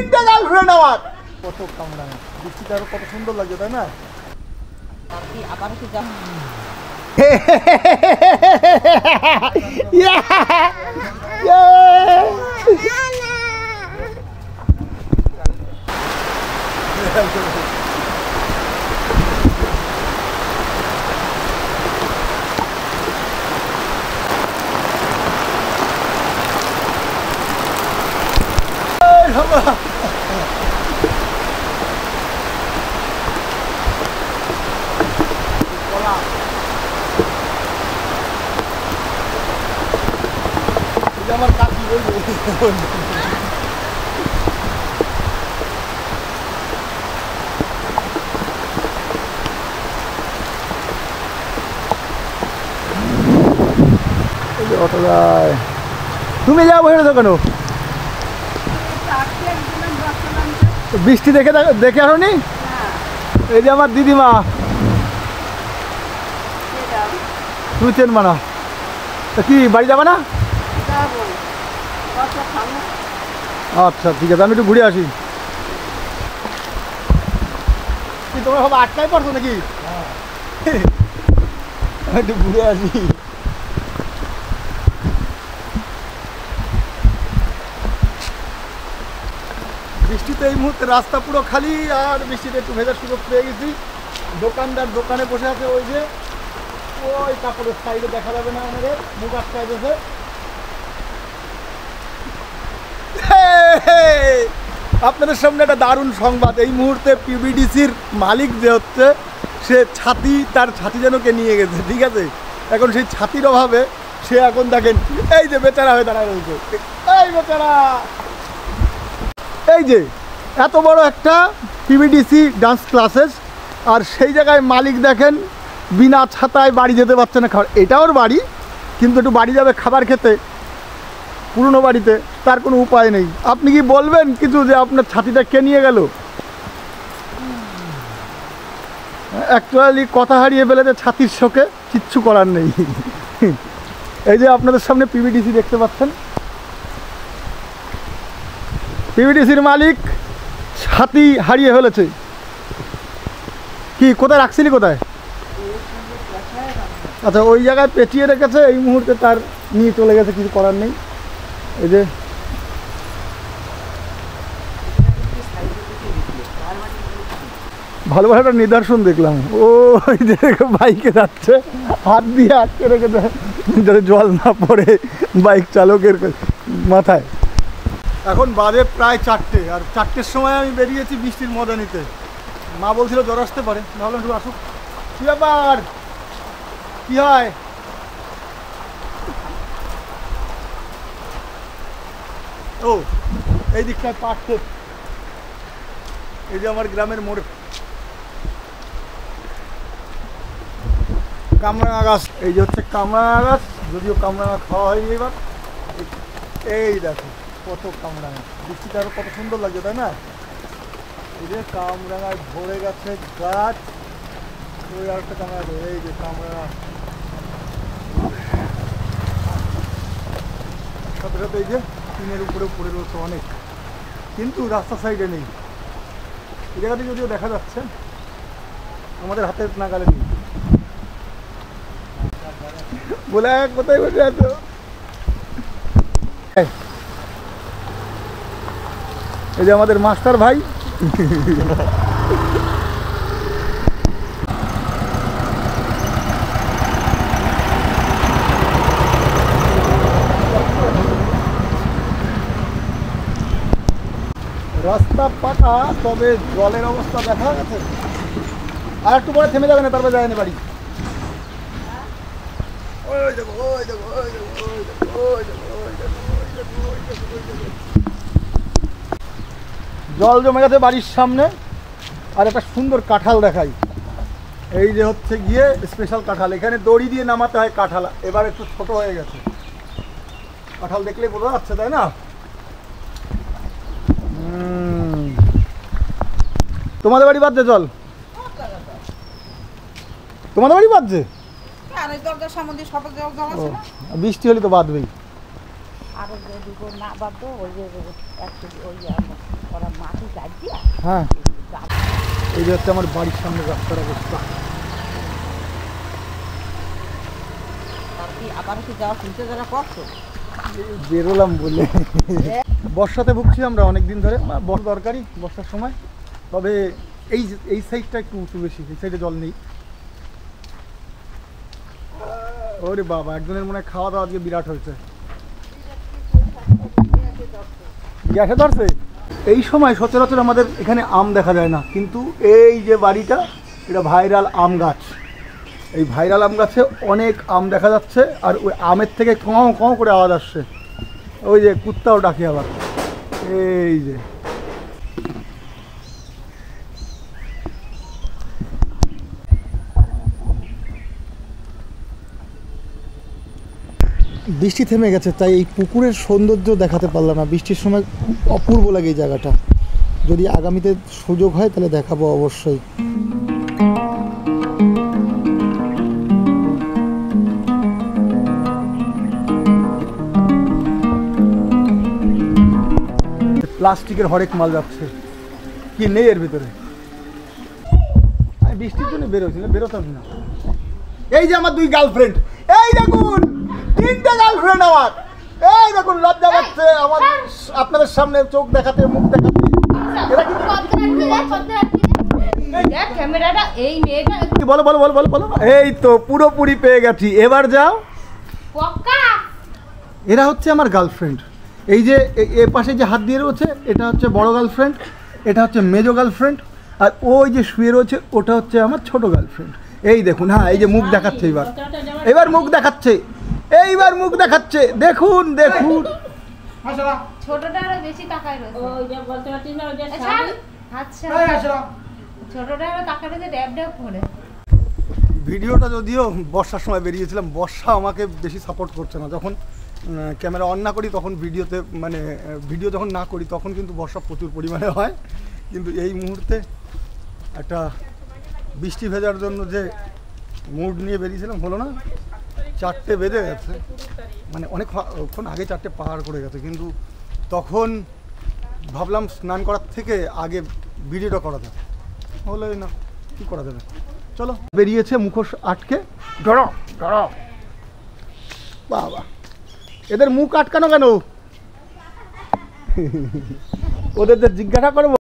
তিনটে গার্লফ্রেন্ড আমার। কত কামড়ানো, বৃষ্টিটা আরো কত সুন্দর লাগছে তাই না? আবার কি যাও আমার কাকি বলবে অটো যায়। তুমি যাও বসে কেন? বৃষ্টি দেখে দেখে আসো নি? এই যে আমার দিদিমা, তুমি চেন মানা কি বাড়ি যাবে না? আচ্ছা ঠিক আছে, আমি একটু ঘুরে আসি। কি তোমরা সব আটকাই পড়ছো নাকি? একটু ঘুরে আসি। বৃষ্টিতে এই মুহূর্তে রাস্তা পুরো খালি, আর বৃষ্টিতে একটু ভেজার সুযোগ পেয়ে গেছি। দোকানদার দোকানে বসে আছে, ওই যে ওই কাপড়ের সাইডে দেখা যাবে না, আমাদের মুখ আটকায় গেছে। আপনাদের সামনে একটা দারুণ সংবাদ। এই মুহূর্তে পিবিডিসির মালিক যে হচ্ছে, সে তার ছাতি যেন কে নিয়ে গেছে, ঠিক আছে? এখন সেই ছাতির অভাবে সে এখন দেখেন এই যে বেচারা হয়ে দাঁড়ায় রয়েছে। এই বেচারা, এই যে এত বড় একটা পিবিডিসি ডান্স ক্লাসেস, আর সেই জায়গায় মালিক দেখেন বিনা ছাতায় বাড়ি যেতে পারছে না। খাবার, এটা ওর বাড়ি, কিন্তু একটু বাড়ি যাবে খাবার খেতে পুরনো বাড়িতে, তার কোনো উপায় নেই। আপনি কি বলবেন কিছু যে আপনার ছাতিটা কে নিয়ে গেল? অ্যাকচুয়ালি কথা হারিয়ে ফেলেছে ছাতির শোকে, কিচ্ছু করার নেই। এই যে আপনাদের সামনে পিবিডিসি দেখতে পাচ্ছেন, পিবিডিসির মালিক ছাতি হারিয়ে ফেলেছে। কি কোথায় রাখছিলি, কোথায়? আচ্ছা, ওই জায়গায় পেঁচিয়ে রেখেছে, এই মুহূর্তে তার নিয়ে চলে গেছে, কিছু করার নেই। এই যে ভালোভাবে একটা নিদর্শন দেখলাম, ওই যে বাইকে যাচ্ছে, হাত দিয়ে আটকে রেখেছে যাতে জল না পড়ে বাইক চালকের মাথায়। এখন বাজে প্রায় 4টে, আর 4টের সময় আমি বেরিয়েছি বৃষ্টির মজা নিতে। মা বলছিল জ্বর আসতে পারে, ভাবলাম একটু আসুক। কী ব্যাপার, কী হয়? ও এই দিকটায় পাটছে, এই যে আমার গ্রামের মোড় কামরাঙা গাছ, এই যে হচ্ছে কামরাঙা গাছ, যদিও কামরাঙা খাওয়া হয়নি এবার। এই দেখো কত কামরাঙা, বৃষ্টিটা আরো কত সুন্দর লাগছে তাই না? এই যে কামরাঙায় ভরে গেছে গাছ। ওই আর একটা কামরাঙা, এই যে কামরাঙা, সাথে সাথে এই যে টিনের উপরে পড়ে রয়েছে অনেক, কিন্তু রাস্তা সাইডে নেই। এই জায়গাতে যদিও দেখা যাচ্ছে, আমাদের হাতের নাগালে নেই। বলে কোথায় বসে আছো? এই যে আমাদের মাস্টার ভাই, রাস্তা পাকা, তবে জলের অবস্থা দেখা গেছে। আর একটু পরে থেমে যাবে না, তারপরে যায়নি বাড়ি। জল জমে গেছে বাড়ির সামনে। আর একটা সুন্দর কাঁঠাল দেখাই, এই যে হচ্ছে গিয়ে স্পেশাল কাঁঠাল। এখানে দড়ি দিয়ে নামাতে হয় কাঁঠাল, এবার একটু ছোট হয়ে গেছে। কাঁঠাল দেখলেই বোঝা যাচ্ছে তাই না? তোমাদের বাড়ি বাজছে জল? তোমাদের বাড়ি বাজছে? বৃষ্টি হলে তো বাঁধবেই। আর তারপর যদি না বাধ্য ওই যে ওই ওরা মাটি গাছ দিয়া হ্যাঁ, এই যে হচ্ছে আমার বাড়ির সামনে রাস্তার অবস্থা। আর কি আবার কি যাওয়া শুনতে যারা করছো বেরোলাম বলে। বর্ষাতে ভুগছি আমরা অনেক দিন ধরে, বড় দরকারি বর্ষার সময়। তবে এই সাইডটা একটু উঁচু বেশি, এই সাইডে জল নেই। ওরে বাবা, একজনের মনে হয় খাওয়া দাওয়া আজকে বিরাট হয়েছে। গ্যাসে ধরছে। এই সময় সচরাচর আমাদের এখানে আম দেখা যায় না, কিন্তু এই যে বাড়িটা, এটা ভাইরাল আম গাছ। এই ভাইরাল আম গাছে অনেক আম দেখা যাচ্ছে, আর ওই আমের থেকে কঁ কঁ করে আওয়াজ আসছে। ওই যে কুত্তাও ডাকে আবার। এই যে বৃষ্টি থেমে গেছে, তাই এই পুকুরের সৌন্দর্য দেখাতে পারলাম না। বৃষ্টির সময় খুব অপূর্ব লাগে এই জায়গাটা। যদি আগামীতে সুযোগ হয় তাহলে দেখাবো অবশ্যই। প্লাস্টিকের হরেক মাল যাচ্ছে, কি নেই এর ভিতরে। আমি বৃষ্টির জন্য বেরোছি না, বেরোতাম না। এই যে আমার দুই গার্লফ্রেন্ড, এই দেখুন 3টে গার্লফ্রেন্ড আমার। এই দেখুন, লজ্জা পাচ্ছে আমার আপনাদের সামনে চোখ দেখাতে, মুখ দেখাতে। এরা ক্যামেরাটা এই মেয়েটা কি বলো বলো বলো বলো বলো। এই তো পুরোপুরি পেয়ে গেছি, এবার যাও। এরা হচ্ছে আমার গার্লফ্রেন্ড। এই যে এ পাশে যে হাত দিয়ে রয়েছে, এটা হচ্ছে বড় গার্লফ্রেন্ড, এটা হচ্ছে মেজো গার্লফ্রেন্ড, আর ওই যে শুয়ে রয়েছে ওটা হচ্ছে আমার ছোট গার্লফ্রেন্ড। এই দেখুন, হ্যাঁ, এই যে মুখ দেখাচ্ছে, এবার মুখ দেখাচ্ছে, এইবার মুখ দেখাচ্ছে। দেখুন দেখুন, ছোটটা আরো বেশি তাকায় রয়েছে। ওই যে বলতে পারছিস না ওই যে আচ্ছা, ছোটটা আরো তাকায় রয়েছে ড্যাব ড্যাব করে। ভিডিওটা যদিও বর্ষার সময় বেরিয়েছিলাম, বর্ষা আমাকে বেশি সাপোর্ট করছে না। যখন ক্যামেরা অন না করি তখন ভিডিওতে, মানে ভিডিও যখন না করি তখন কিন্তু বর্ষা প্রচুর পরিমাণে হয়। কিন্তু এই মুহূর্তে একটা বৃষ্টি ভেজার জন্য যে মুড নিয়ে বেরিয়েছিলাম, হলো না। 4টে বেজে গেছে, মানে অনেকক্ষণ আগে 4টে পার করে গেছে। কিন্তু তখন ভাবলাম স্নান করার থেকে আগে ভিডিওটা করা যাবে, হলোই না, কী করা যাবে। চলো, বেরিয়েছে মুখোশ আটকে। ধরো ধরো, বাবা, এদের মুখ আটকানো কেন? ওদের জিজ্ঞাসা করবো।